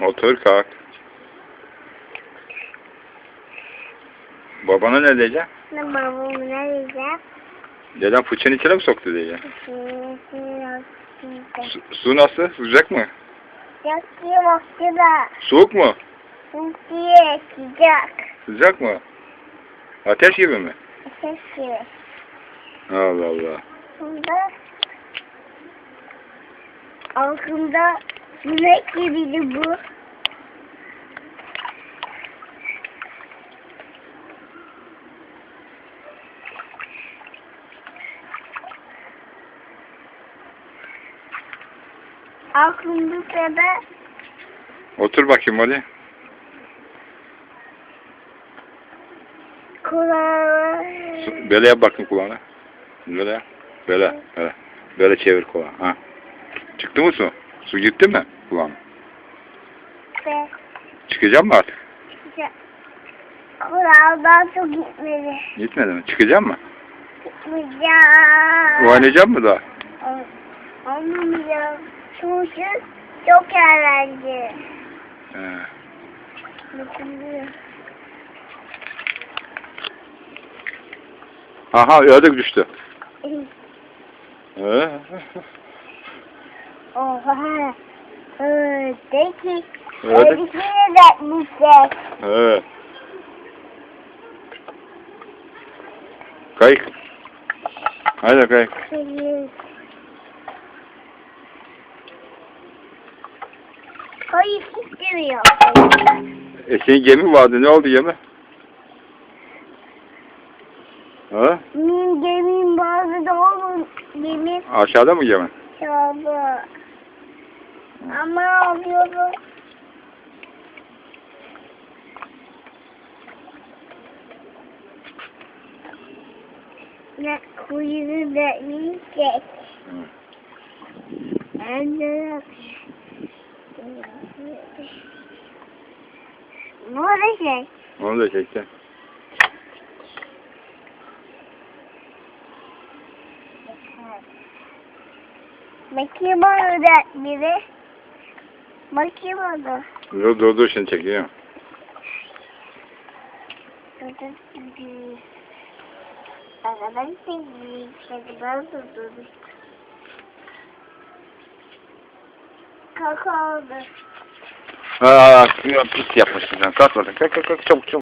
Otur kalk. Babana ne diyeceksin? Babama ne diyeceğim? Deden fıçının içine mi soktu diyeceksin? Su nasıl? Sıcak mı? Sıcak da. Soğuk mu? Sıcak. Sıcak mı? Ateş gibi mi? Ateş gibi. Allah Allah. Bunda altında sinek gibiydi bu. Aklımda da Otur bakayım hadi. kulağı. Böyle yap bakayım kulağına. Böyle yap. Böyle. Böyle. Böyle çevir kulağını. Ha. Çıktı mı su? Su gitti mi kulağına? Ve Çıkacak mı artık? kulağından su gitmedi. Gitmedi mi? Çıkacak mı? Gitmeyeceğim. Oynayacak mı daha? Olmayacağım. Çünkü çok eğlenceli. He. Bakın. Aha ördek düştü. He. Oha. Ördek. Ördek. Ördekleri de etmişler. He. Kayık. Haydi kayık. Kayık istemiyor. Senin gemi vardı. Ne oldu gemi? Ha? Benim gemim bazı da olur. Gemim Aşağıda mı gemi? çaldı. Ama alıyorum. Ne kuyruğu da yiyecek. Ne olacak? Onu da çekti. Bakayım orada biri. Bakayım orada. Dur şimdi çekiyorum. Ben sevdiğim şeyler durdurdum. Kalk oldu. Aa, pis yapmışsın sen. Kalk oradan. Kalk çabuk.